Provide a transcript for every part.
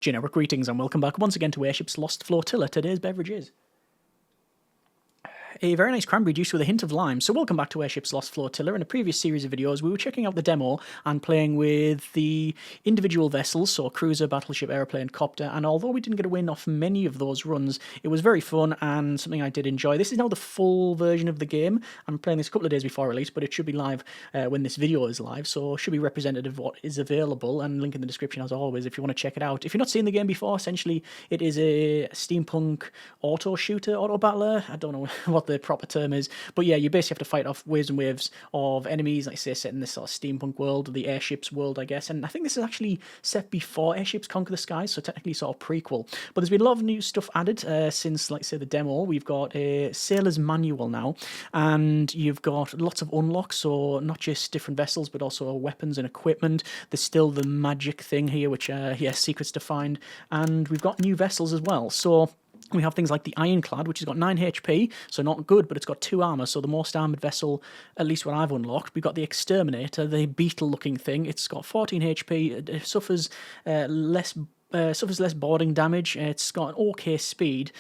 Generic greetings and welcome back once again to Airships Lost Flotilla. Today's beverage is a very nice cranberry juice with a hint of lime. So welcome back to Airships Lost Flotilla. In a previous series of videos, we were checking out the demo and playing with the individual vessels, so cruiser, battleship, aeroplane, copter, and although we didn't get a win off many of those runs, it was very fun and something I did enjoy. This is now the full version of the game. I'm playing this a couple of days before release, but it should be live when this video is live, so it should be representative of what is available, and link in the description as always if you want to check it out. If you've not seen the game before, essentially it is a steampunk auto-shooter, auto-battler. I don't know what the proper term is, but yeah, you basically have to fight off waves and waves of enemies, like I say, set in this sort of steampunk world, the Airships world, I guess, and I think this is actually set before Airships Conquer the Skies, so technically sort of prequel, but there's been a lot of new stuff added since, like I say, the demo. We've got a sailor's manual now, and you've got lots of unlocks, so not just different vessels, but also weapons and equipment. There's still the magic thing here, which, yeah, secrets to find, and we've got new vessels as well, so we have things like the Ironclad, which has got 9 HP, so not good, but it's got 2 armour, so the most armoured vessel, at least what I've unlocked. We've got the Exterminator, the beetle-looking thing. It's got 14 HP, it suffers less boarding damage. It's got an okay speed,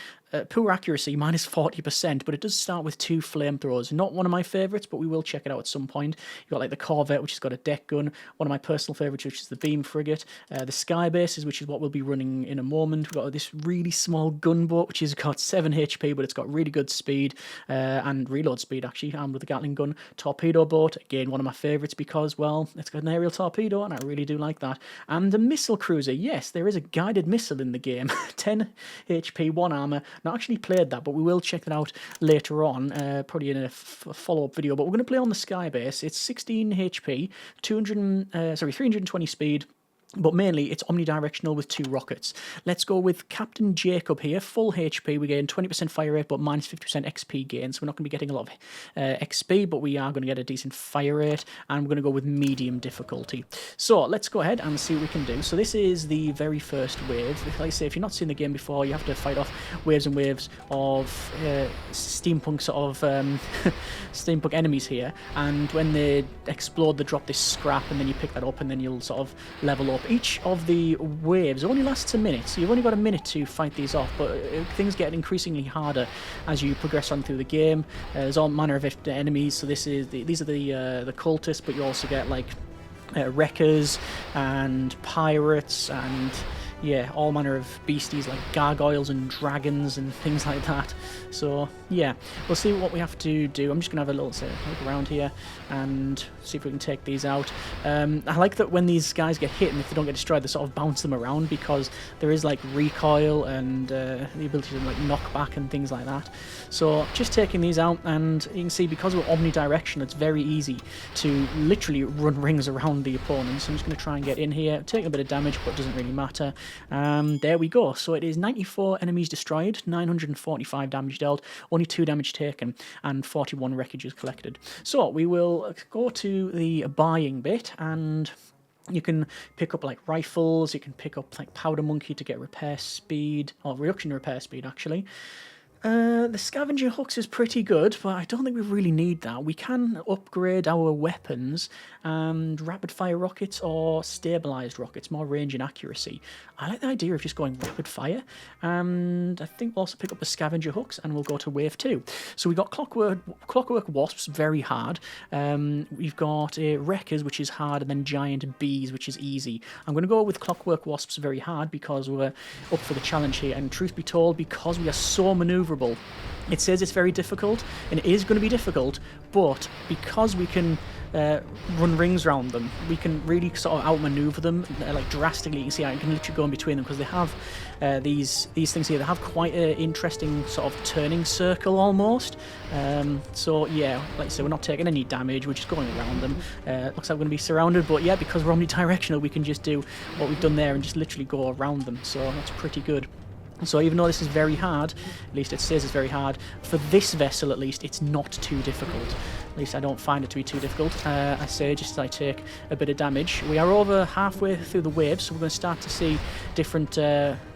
poor accuracy, minus 40%, but it does start with 2 flamethrowers. Not one of my favourites, but we will check it out at some point. You've got like the Corvette, which has got a deck gun, one of my personal favourites, which is the Beam Frigate, the Skybase, which is what we'll be running in a moment. We've got this really small gunboat, which has got 7 HP, but it's got really good speed, and reload speed, actually, armed with a Gatling gun. Torpedo boat, again, one of my favourites because, well, it's got an aerial torpedo, and I really do like that. And the missile cruiser, yes, there is a guided missile in the game. 10 HP, 1 armour. Not actually played that, but we will check that out later on, probably in a follow-up video. But we're going to play on the Skybase. It's 16 HP, 320 speed, but mainly it's omnidirectional with 2 rockets. Let's go with Captain Jacob here, full HP. We gain 20% fire rate, but minus 50% XP gain, so we're not going to be getting a lot of XP, but we are going to get a decent fire rate, and we're going to go with medium difficulty. So let's go ahead and see what we can do. So this is the very first wave. Like I say, if you've not seen the game before, you have to fight off waves and waves of steampunk sort of steampunk enemies here, and when they explode, they drop this scrap, and then you pick that up, and then you'll sort of level up. Each of the waves only lasts a minute, so you've only got a minute to fight these off, but things get increasingly harder as you progress on through the game. There's all manner of enemies, so these are the cultists, but you also get like wreckers and pirates and, yeah, all manner of beasties like gargoyles and dragons and things like that. So yeah, we'll see what we have to do. I'm just gonna have a little look around here and see if we can take these out. I like that when these guys get hit and if they don't get destroyed, they sort of bounce them around, because there is like recoil and the ability to like knock back and things like that. So just taking these out, and you can see because we're omnidirectional, it's very easy to literally run rings around the opponents. I'm just going to try and get in here, taking a bit of damage, but it doesn't really matter. There we go. So it is 94 enemies destroyed, 945 damage dealt, only 2 damage taken, and 41 wreckages collected. So we will go to the buying bit, and you can pick up like rifles, you can pick up like powder monkey to get repair speed, or reduction in repair speed actually. The scavenger hooks is pretty good, but I don't think we really need that. We can upgrade our weapons and rapid fire rockets or stabilized rockets, more range and accuracy. I like the idea of just going rapid fire, and I think we'll also pick up the scavenger hooks, and we'll go to wave 2. So we've got clockwork wasps, very hard. We've got wreckers, which is hard, and then giant bees, which is easy. I'm going to go with clockwork wasps, very hard, because we're up for the challenge here, and truth be told, because we are so maneuverable, it says it's very difficult, and it is going to be difficult, but because we can run rings around them, we can really sort of outmaneuver them like drastically. You can see I can literally go in between them, because they have these things here. They have quite an interesting sort of turning circle almost. So yeah, like I said, we're not taking any damage, we're just going around them. Looks like we're going to be surrounded, but yeah, because we're omnidirectional, we can just do what we've done there and just literally go around them, so that's pretty good. So even though this is very hard, at least it says it's very hard, for this vessel at least, it's not too difficult. At least I don't find it to be too difficult. I say just as I take a bit of damage. We are over halfway through the waves, so we're going to start to see different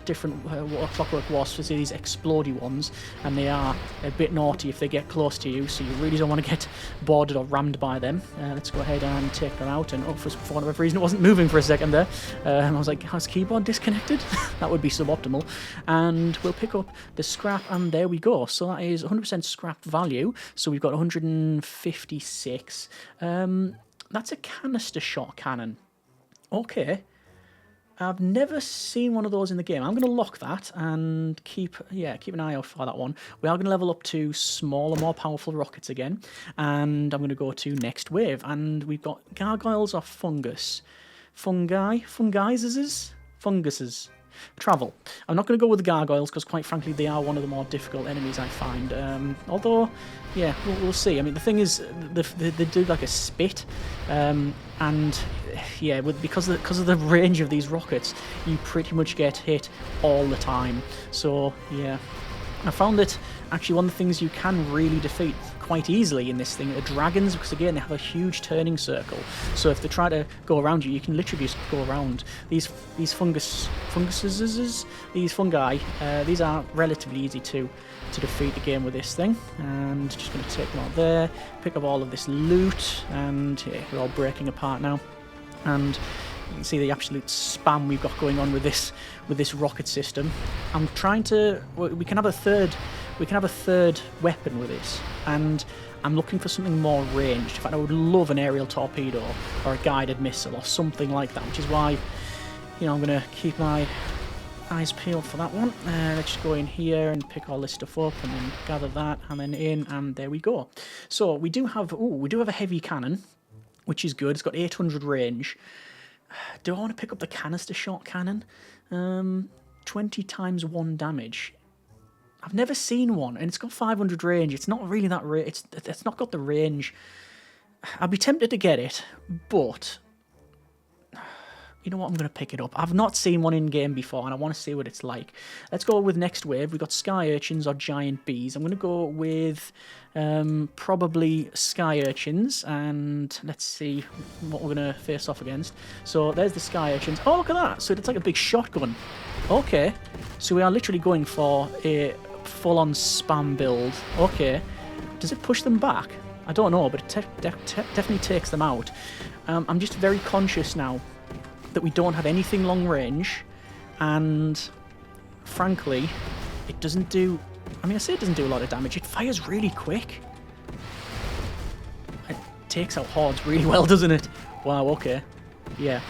different clockwork wasps. You see these explodey ones, and they are a bit naughty if they get close to you, so you really don't want to get boarded or rammed by them. Let's go ahead and take them out, and for whatever reason it wasn't moving for a second there. I was like, has keyboard disconnected? That would be suboptimal. And we'll pick up the scrap, and there we go. So that is 100% scrap value, so we've got 156. That's a canister shot cannon. Okay. I've never seen one of those in the game. I'm going to lock that and keep an eye out for that one. We are going to level up to smaller, more powerful rockets again. And I'm going to go to next wave. And we've got gargoyles or fungus. Funguses. Travel. I'm not going to go with the gargoyles because, quite frankly, they are one of the more difficult enemies I find. Although, yeah, we'll see. I mean, the thing is, they do like a spit, and yeah, because of the range of these rockets, you pretty much get hit all the time. So yeah, I found that actually one of the things you can really defeat quite easily in this thing are dragons, because again they have a huge turning circle, so if they try to go around you, you can literally just go around. These fungi, these are relatively easy to defeat the game with this thing. And just going to take them out there, pick up all of this loot, and yeah, we're all breaking apart now. And you can see the absolute spam we've got going on with this rocket system. I'm trying to. We can have a third weapon with this, and I'm looking for something more ranged. In fact, I would love an aerial torpedo or a guided missile or something like that, which is why, you know, I'm going to keep my eyes peeled for that one. Let's just go in here and pick all this stuff up, and then gather that, and then in, and there we go. So we do have a heavy cannon, which is good. It's got 800 range. Do I want to pick up the canister shot cannon? 20 times 1 damage. I've never seen one, and it's got 500 range. It's not really that it's not got the range. I'd be tempted to get it, but you know what? I'm going to pick it up. I've not seen one in game before, and I want to see what it's like. Let's go with next wave. We've got sky urchins or giant bees. I'm going to go with probably sky urchins, and let's see what we're going to face off against. So there's the sky urchins. Oh, look at that! So it's like a big shotgun. Okay, so we are literally going for a full-on spam build. Okay, does it push them back? I don't know, but it definitely takes them out. I'm just very conscious now that we don't have anything long range, and frankly, it doesn't do. I mean, I say it doesn't do a lot of damage. It fires really quick. It takes out hordes really well, doesn't it? Wow. Okay. Yeah.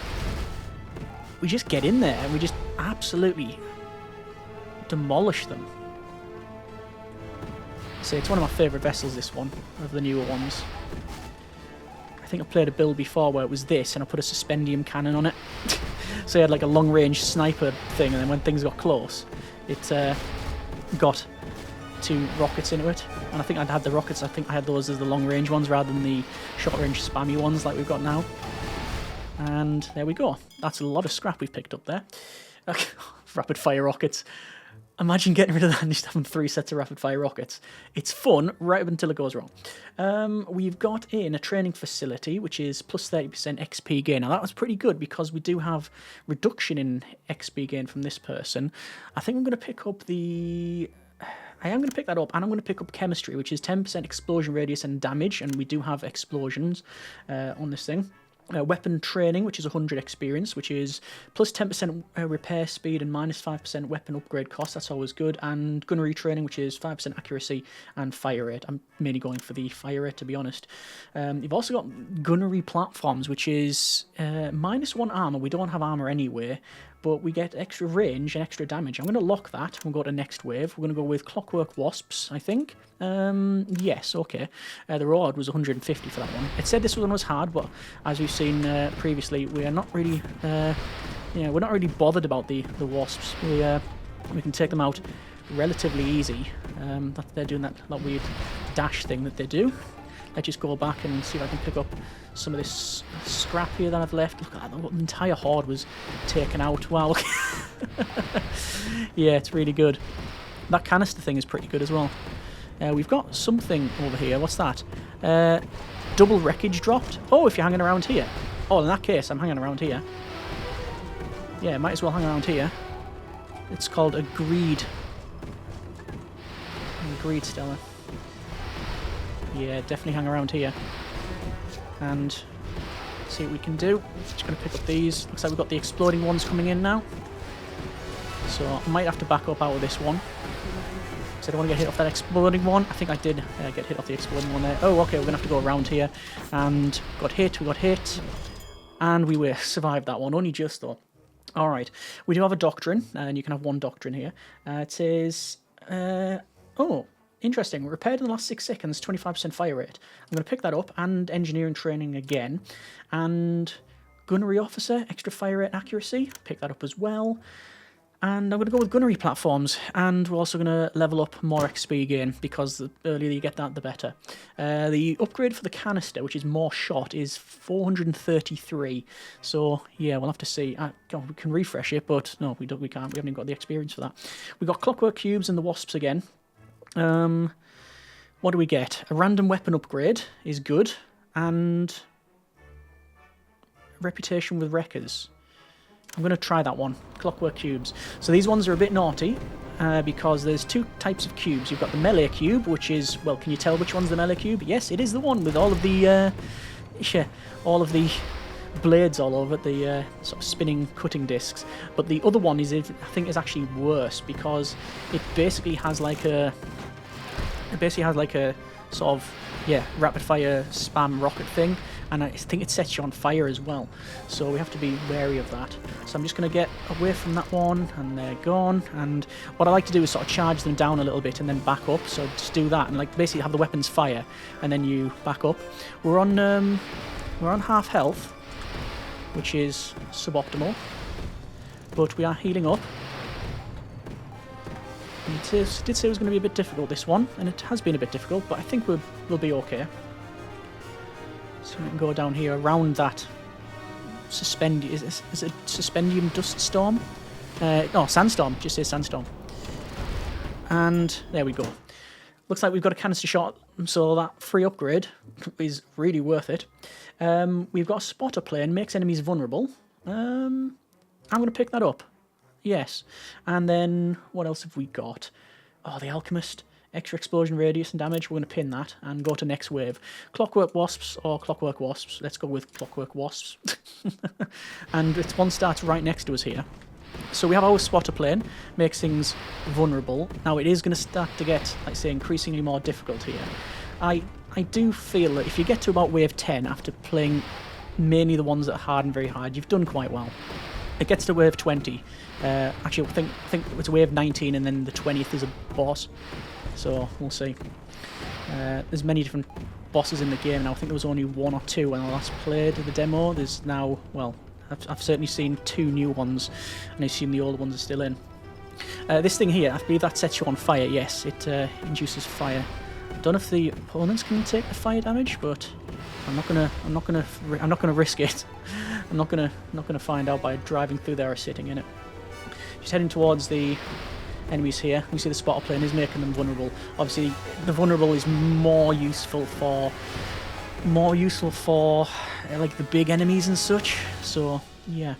We just get in there and we just absolutely demolish them. So it's one of my favourite vessels, this one, of the newer ones. I think I played a build before where it was this, and I put a suspendium cannon on it. So you had like a long-range sniper thing, and then when things got close, it got 2 rockets into it. And I think I'd had the rockets, I think I had those as the long-range ones rather than the short-range spammy ones like we've got now. And there we go. That's a lot of scrap we've picked up there. Rapid-fire rockets. Imagine getting rid of that and just having 3 sets of rapid-fire rockets. It's fun right up until it goes wrong. We've got in a training facility, which is plus 30% XP gain. Now, that was pretty good because we do have reduction in XP gain from this person. I think I'm going to pick up the... I am going to pick that up, and I'm going to pick up chemistry, which is 10% explosion radius and damage, and we do have explosions on this thing. Weapon training, which is 100 experience, which is plus 10% repair speed and minus 5% weapon upgrade cost. That's always good. And gunnery training, which is 5% accuracy and fire rate. I'm mainly going for the fire rate, to be honest. You've also got gunnery platforms, which is minus 1 armor. We don't have armor anyway, but we get extra range and extra damage. I'm going to lock that. We'll go to next wave. We're going to go with clockwork wasps, I think. Yes, okay. The reward was 150 for that one. It said this one was hard, but as we've seen previously, we are not really, we're not really bothered about the wasps. We can take them out relatively easy. They're doing that weird dash thing that they do. Let's just go back and see if I can pick up some of this scrap here that I've left. Look at that, the entire horde was taken out. Wow. Yeah, it's really good. That canister thing is pretty good as well. We've got something over here. What's that? Double wreckage dropped. Oh, if you're hanging around here. Oh, in that case, I'm hanging around here. Yeah, might as well hang around here. It's called a greed. Greed, Stella. Yeah, definitely hang around here. And see what we can do. Just going to pick up these. Looks like we've got the exploding ones coming in now. So I might have to back up out of this one. Because I don't want to get hit off that exploding one. I think I did get hit off the exploding one there. Oh, okay, we're going to have to go around here. And we got hit. And we survived that one, only just though. Alright, we do have a doctrine, and you can have one doctrine here. It says, oh, interesting, repaired in the last 6 seconds, 25% fire rate. I'm going to pick that up, and engineering training again. And gunnery officer, extra fire rate and accuracy, pick that up as well. And I'm going to go with gunnery platforms, and we're also going to level up more XP again, because the earlier you get that, the better. The upgrade for the canister, which is more shot, is 433. So, yeah, we'll have to see. God, we can refresh it, but no, we can't. We haven't even got the experience for that. We've got clockwork cubes and the wasps again. What do we get? A random weapon upgrade is good, and reputation with wreckers. I'm going to try that one, clockwork cubes. So these ones are a bit naughty because there's 2 types of cubes. You've got the melee cube, which is, well, can you tell which one's the melee cube? Yes, it is the one with all of the blades all over, the sort of spinning cutting discs. But the other one is, I think, is actually worse because it basically has like a sort of, yeah, rapid fire spam rocket thing, and I think it sets you on fire as well, so we have to be wary of that. So I'm just going to get away from that one, and they're gone, and what I like to do is sort of charge them down a little bit and then back up, so just do that, and like basically have the weapons fire, and then you back up. We're on half health, which is suboptimal, but we are healing up. It did say it was going to be a bit difficult, this one, and it has been a bit difficult, but I think we'll be okay. So we can go down here around that is it suspendium dust storm? No, sandstorm, just say sandstorm. And there we go. Looks like we've got a canister shot, so that free upgrade is really worth it. We've got a spotter plane, makes enemies vulnerable. I'm going to pick that up. Yes. And then, what else have we got? Oh, the Alchemist. Extra explosion radius and damage. We're going to pin that and go to next wave. Clockwork Wasps or Clockwork Wasps. Let's go with Clockwork Wasps. And its one starts right next to us here. So we have our spotter plane. Makes things vulnerable. Now, it is going to start to get, like I say, increasingly more difficult here. I do feel that if you get to about wave 10 after playing mainly the ones that are hard and very hard, you've done quite well. It gets to wave 20. Actually, I think it's wave 19, and then the 20th is a boss. So we'll see. There's many different bosses in the game now. I think there was only 1 or 2 when I last played the demo. There's now, well, I've certainly seen 2 new ones, and I assume the old ones are still in. This thing here, I believe that sets you on fire. Yes, it induces fire. I don't know if the opponents can take the fire damage, but I'm not gonna risk it. I'm not gonna find out by driving through there or sitting in it. Just heading towards the enemies here. We see the spotter plane is making them vulnerable. Obviously, the vulnerable is more useful for like the big enemies and such. So yeah.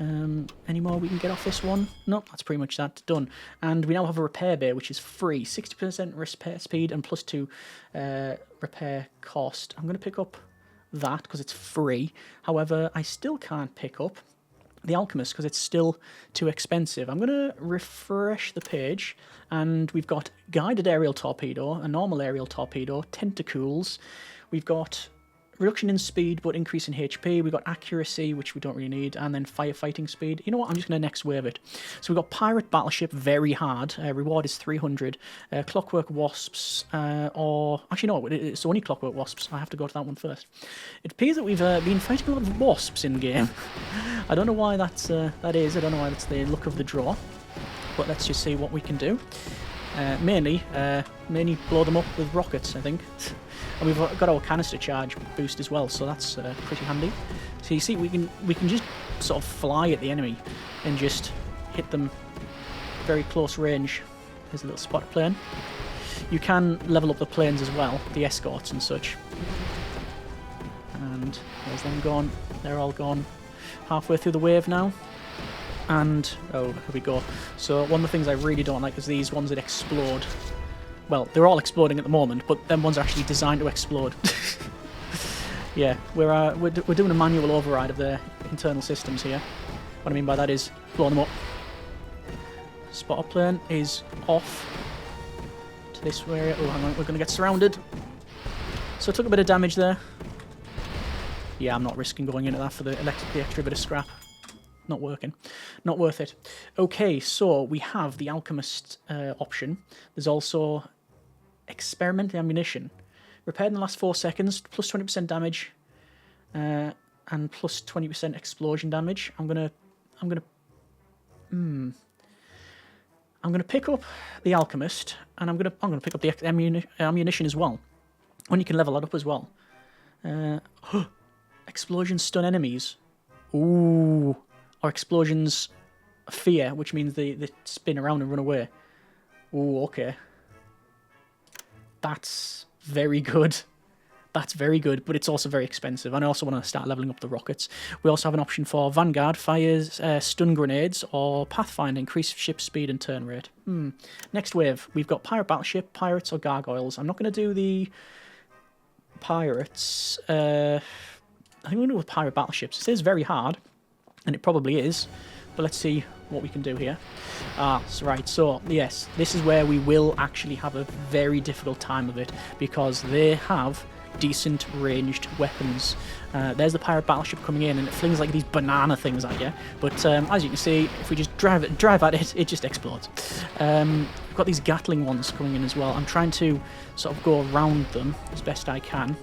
Any more we can get off this one? Nope, that's pretty much that done. And we now have a repair bay, which is free. 60% repair speed and +2 repair cost. I'm going to pick up that because it's free. However, I still can't pick up the Alchemist because it's still too expensive. I'm going to refresh the page, and we've got guided aerial torpedo, a normal aerial torpedo, tentacles. We've got reduction in speed but increase in HP. We've got accuracy, which we don't really need, and then firefighting speed. You know what? I'm just going to next wave it. So we've got pirate battleship, very hard. Reward is 300. Clockwork wasps, or actually no, it's only clockwork wasps. I have to go to that one first. It appears that we've been fighting a lot of wasps in game. I don't know why that is. I don't know why that's the look of the draw. But let's just see what we can do. Mainly blow them up with rockets, I think. And we've got our canister charge boost as well, so that's pretty handy. So you see, we can just sort of fly at the enemy and just hit them very close range. There's a little spotter plane. You can level up the planes as well, the escorts and such. And there's them gone. They're all gone. Halfway through the wave now. And, oh, here we go. So one of the things I really don't like is these ones that explode. Well, they're all exploding at the moment, but them ones are actually designed to explode. Yeah, we're doing a manual override of the internal systems here. What I mean by that is blowing them up. Spotter plane is off to this area. Oh, hang on, we're going to get surrounded. So I took a bit of damage there. Yeah, I'm not risking going into that for the extra bit of scrap. Not working. Not worth it. Okay, so we have the alchemist option. There's also experimental ammunition. Repaired in the last 4 seconds, plus 20% damage, and plus 20% explosion damage. I'm gonna pick up the alchemist, and I'm gonna pick up the ammunition as well. And you can level that up as well. Explosions stun enemies. Ooh, or explosions fear, which means they spin around and run away. Ooh, okay. That's very good. That's very good, but it's also very expensive. And I also want to start leveling up the rockets. We also have an option for Vanguard, fires stun grenades, or Pathfinder, increase ship speed and turn rate. Next wave, we've got pirate battleship, pirates, or gargoyles. I'm not going to do the pirates. I think I'm going to do with pirate battleships. It is very hard, and it probably is. But let's see what we can do here. Right, so yes, this is where we will actually have a very difficult time of it, because they have decent ranged weapons. There's the pirate battleship coming in, and it flings like these banana things at you. But as you can see, if we just drive at it, it just explodes. We've got these Gatling ones coming in as well. I'm trying to sort of go around them as best I can.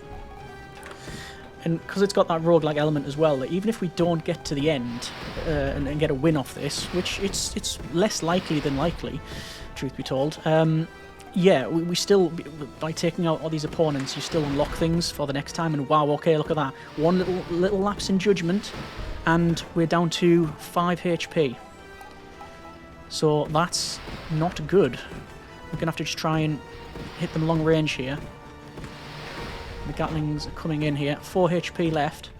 And because it's got that roguelike element as well, that even if we don't get to the end and get a win off this, which it's less likely than likely, truth be told, yeah, we still, by taking out all these opponents, you still unlock things for the next time. And wow, okay, look at that. One little lapse in judgment, and we're down to 5 HP. So that's not good. We're going to have to just try and hit them long range here. The Gatlings are coming in here. 4 HP left.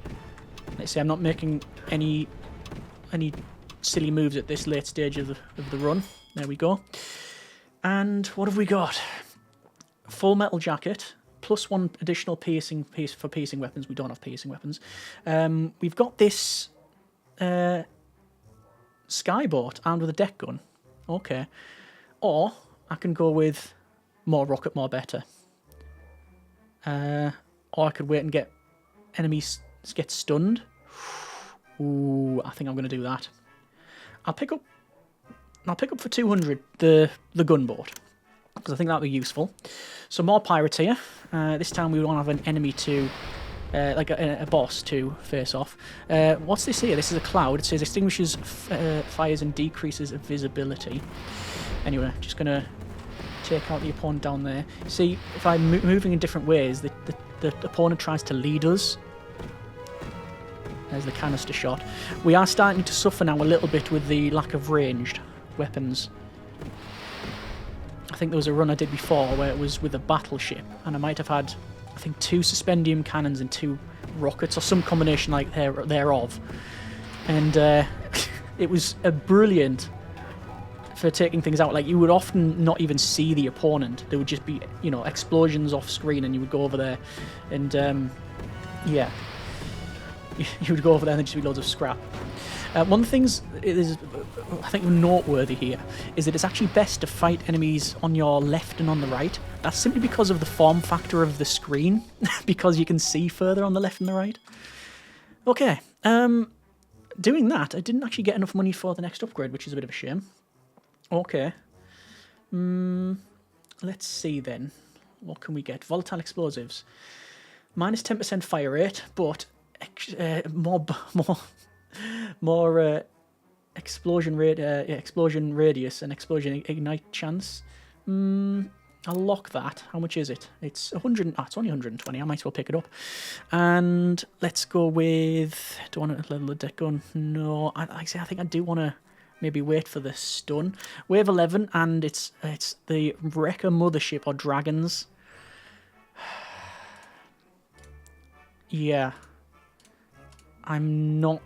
Let's see, I'm not making any silly moves at this late stage of the run. There we go. And what have we got? Full metal jacket, plus 1 additional piercing piece for piercing weapons. We don't have piercing weapons. We've got this skyboat armed with a deck gun. Okay. Or I can go with more rocket, more better. Or I could wait and get enemies get stunned. Ooh, I think I'm going to do that. I'll pick up for 200 the gunboat, because I think that'll be useful. So more pirates here. This time we won't have an enemy to, like a boss to face off. What's this here? This is a cloud. It says extinguishes fires and decreases visibility. Anyway, just going to take out the opponent down there. See, if I'm moving in different ways, the opponent tries to lead us. There's the canister shot. We are starting to suffer now a little bit with the lack of ranged weapons. I think there was a run I did before where it was with a battleship, and I might have had, I think, 2 suspendium cannons and 2 rockets, or some combination like thereof. And it was a brilliant for taking things out. Like, you would often not even see the opponent. There would just be, you know, explosions off screen, and you would go over there, and yeah, you would go over there and there'd just be loads of scrap. One of the things is, I think, noteworthy here is that it's actually best to fight enemies on your left and on the right. That's simply because of the form factor of the screen, because you can see further on the left and the right. Okay, doing that, I didn't actually get enough money for the next upgrade, which is a bit of a shame. Okay. Let's see then. What can we get? Volatile explosives. Minus 10% fire rate, but more explosion rate, explosion radius and explosion ignite chance. I'll lock that. How much is it? It's 100. It's only 120. I might as well pick it up. And let's go with. Do I want to level the deck gun? No. I think I do want to maybe wait for the stun. Wave 11, and it's the Wrecker Mothership or Dragons. Yeah. I'm not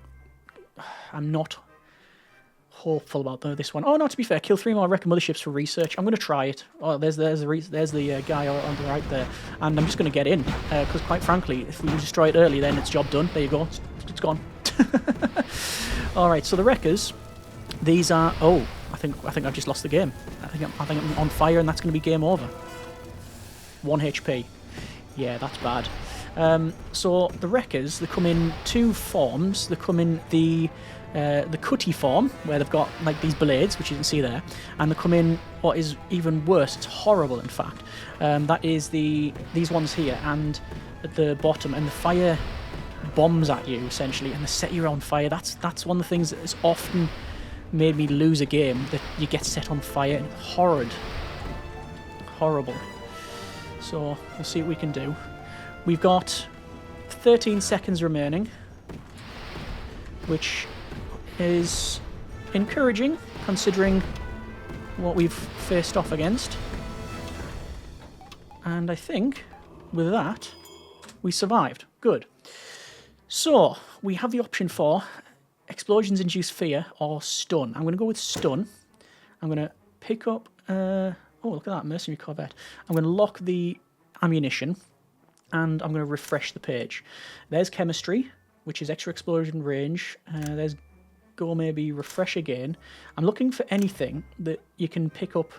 hopeful about this one. Oh, no, to be fair, kill 3 more wreck motherships for research. I'm going to try it. Oh, there's the guy on the right there. And I'm just going to get in. Because quite frankly, if we destroy it early, then it's job done. There you go. It's gone. Alright, so the wreckers, these are... Oh, I think I've just lost the game. I think I'm on fire and that's going to be game over. 1 HP. Yeah, that's bad. So the wreckers, they come in 2 forms. They come in the cutty form, where they've got like these blades, which you can see there, and they come in what is even worse. It's horrible, in fact. That is these ones here, and at the bottom, and the fire bombs at you essentially, and they set you on fire. That's one of the things that has often made me lose a game, that you get set on fire. And horrible. So we'll see what we can do. We've got 13 seconds remaining, which is encouraging considering what we've faced off against. And I think with that we survived. Good. So we have the option for explosions induce fear or stun. I'm going to go with stun. I'm going to pick up oh, look at that mercenary corvette. I'm going to lock the ammunition and I'm going to refresh the page. There's chemistry, which is extra explosion range. There's go maybe refresh again. I'm looking for anything that you can pick up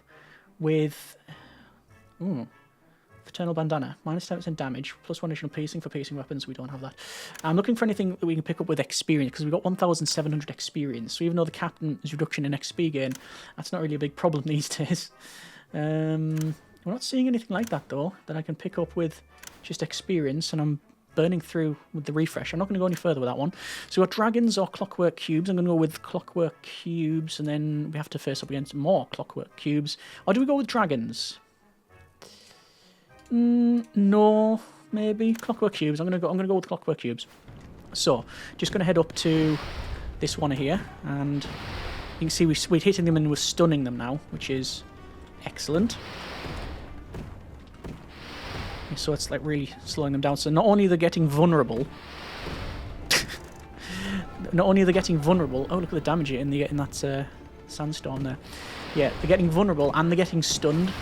with Fraternal Bandana, minus 10% damage, plus 1 additional piercing for piercing weapons. We don't have that. I'm looking for anything that we can pick up with experience, because we've got 1,700 experience. So even though the captain's reduction in XP gain, that's not really a big problem these days. We're not seeing anything like that though, that I can pick up with just experience, and I'm burning through with the refresh. I'm not going to go any further with that one. So we've got dragons or clockwork cubes. I'm going to go with clockwork cubes, and then we have to face up against more clockwork cubes. Or do we go with dragons? No, maybe clockwork cubes. I'm gonna go with clockwork cubes. So just gonna head up to this one here, and you can see we're hitting them and we're stunning them now, which is excellent. So it's like really slowing them down. So not only are they getting vulnerable, oh, look at the damage in that sandstorm there. Yeah, they're getting vulnerable and they're getting stunned,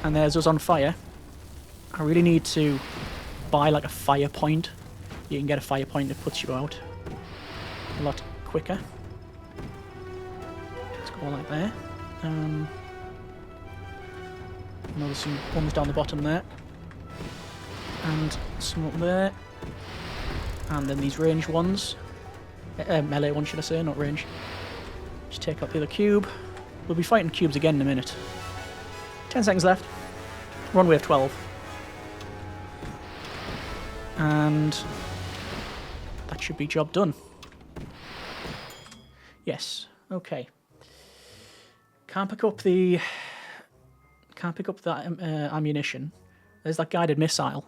and there's us on fire. I really need to buy like a fire point. You can get a fire point that puts you out a lot quicker. Let's go like there. There's some ones down the bottom there. And some up there. And then these range ones. Melee ones, should I say, not range. Just take out the other cube. We'll be fighting cubes again in a minute. 10 seconds left. We're on wave 12. And that should be job done. Yes. Okay. Can't pick up that ammunition. There's that guided missile.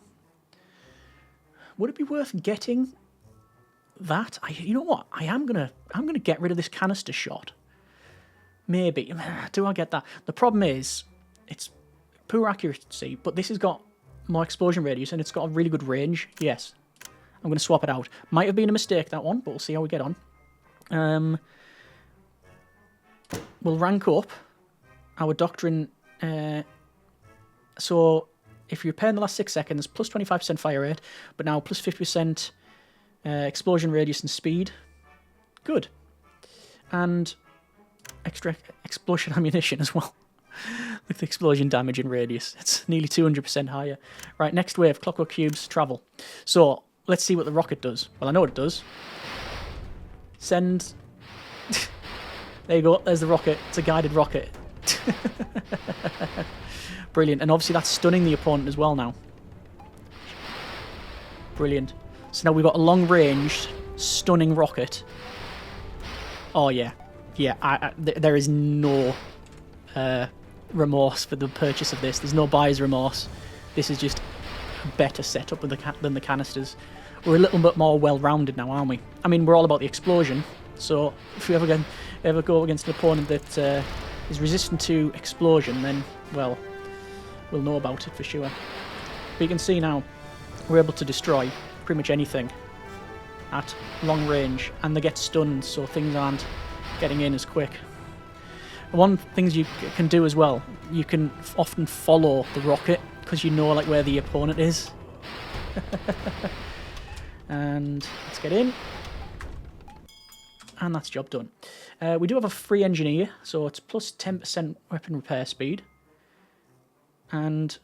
Would it be worth getting that? You know what? I'm gonna get rid of this canister shot. Maybe. Do I get that? The problem is it's poor accuracy, but this has got more explosion radius, and it's got a really good range. Yes. I'm going to swap it out. Might have been a mistake, that one, but we'll see how we get on. We'll rank up our doctrine. So, if you repair in the last 6 seconds, plus 25% fire rate, but now plus 50% explosion radius and speed. Good. And extra explosion ammunition as well. With the explosion damage and radius. It's nearly 200% higher. Right, next wave, clockwork cubes, travel. So, let's see what the rocket does. Well, I know what it does. Send... There you go, there's the rocket. It's a guided rocket. Brilliant. And obviously that's stunning the opponent as well now. Brilliant. So now we've got a long-ranged, stunning rocket. Oh, yeah. Yeah, there is no... remorse for the purchase of this. There's no buyer's remorse. This is just a better setup than the canisters. We're a little bit more well-rounded now, aren't we? I mean, we're all about the explosion, so if we ever go against an opponent that is resistant to explosion, then, well, we'll know about it for sure. But you can see now, we're able to destroy pretty much anything at long range, and they get stunned, so things aren't getting in as quick. One things you can do as well, you can often follow the rocket because you know like where the opponent is. And let's get in. And that's job done. We do have a free engineer, so it's plus 10% weapon repair speed. And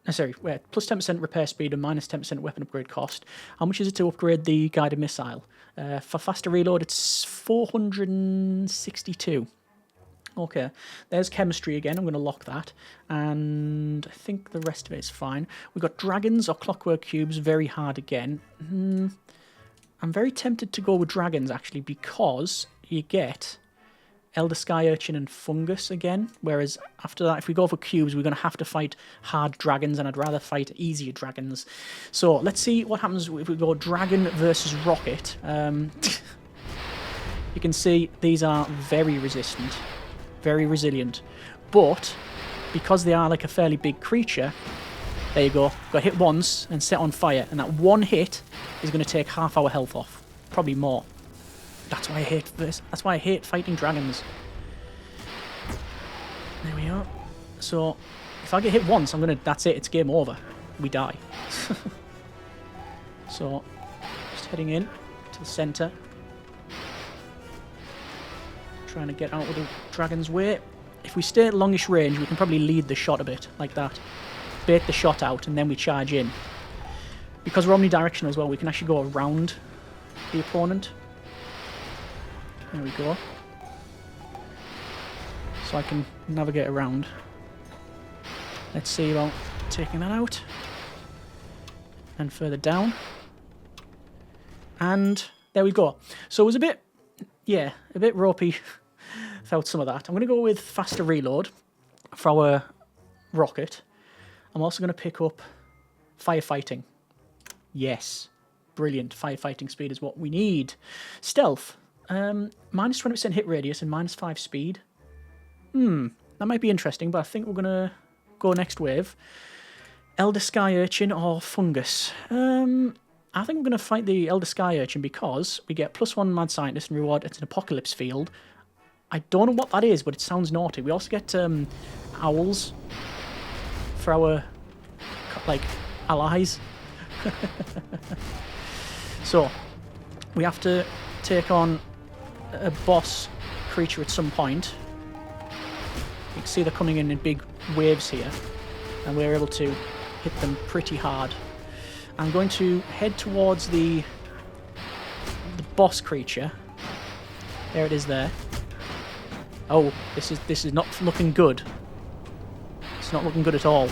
sorry, plus 10% repair speed and minus 10% weapon upgrade cost. How much is it to upgrade the guided missile? For faster reload, it's 462. Okay, there's chemistry again. I'm going to lock that. And I think the rest of it is fine. We've got dragons or clockwork cubes, very hard again. I'm very tempted to go with dragons, actually, because you get Elder Sky Urchin and Fungus again. Whereas after that, if we go for cubes, we're going to have to fight hard dragons, and I'd rather fight easier dragons. So let's see what happens if we go dragon versus rocket. You can see these are very resistant. Very resilient, but because they are like a fairly big creature, there you go, got hit once and set on fire, and that one hit is going to take half our health off, probably more. That's why I hate this. That's why I hate fighting dragons. There we are. So if I get hit once, that's it, it's game over. We die. So just heading in to the center. Trying to get out of the dragon's way. If we stay at longish range, we can probably lead the shot a bit, like that. Bait the shot out, and then we charge in. Because we're omnidirectional as well, we can actually go around the opponent. There we go. So I can navigate around. Let's see about taking that out. And further down. And there we go. So it was a bit ropey without some of that. I'm going to go with faster reload for our rocket. I'm also going to pick up firefighting. Yes, brilliant. Firefighting speed is what we need. Stealth, minus 20% hit radius and minus 5 speed. That might be interesting, but I think we're going to go next wave. Elder Sky Urchin or Fungus. I think we're going to fight the Elder Sky Urchin because we get +1 Mad Scientist and reward. It's an Apocalypse field. I don't know what that is, but it sounds naughty. We also get owls for our, like, allies. So, we have to take on a boss creature at some point. You can see they're coming in big waves here, and we're able to hit them pretty hard. I'm going to head towards the boss creature. There it is there. Oh, this is not looking good. It's not looking good at all.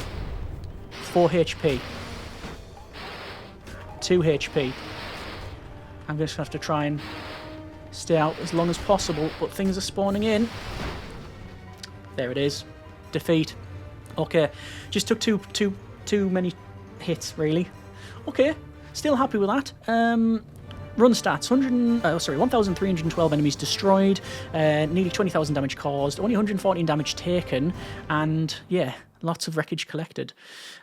4 HP. 2 HP. I'm just going to have to try and stay out as long as possible, but things are spawning in. There it is. Defeat. Okay, just took too many hits, really. Okay, still happy with that. Run stats, 1,312 enemies destroyed, nearly 20,000 damage caused, only 114 damage taken, and yeah, lots of wreckage collected.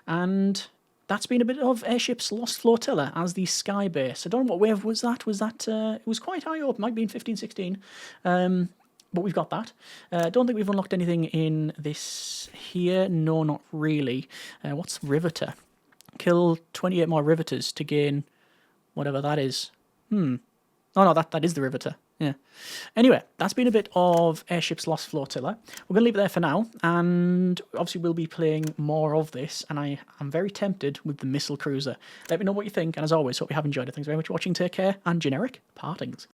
And that's been a bit of Airships Lost Flotilla as the Skybase. I don't know what wave was that. It was quite high up, might be in 15, 16. But we've got that. I don't think we've unlocked anything in this here. No, not really. What's Riveter? Kill 28 more Riveters to gain whatever that is. Oh no, that is the Riveter. Yeah. Anyway, that's been a bit of Airships Lost Flotilla. We're going to leave it there for now, and obviously we'll be playing more of this, and I am very tempted with the Missile Cruiser. Let me know what you think, and as always, hope you have enjoyed it. Thanks very much for watching, take care, and generic partings.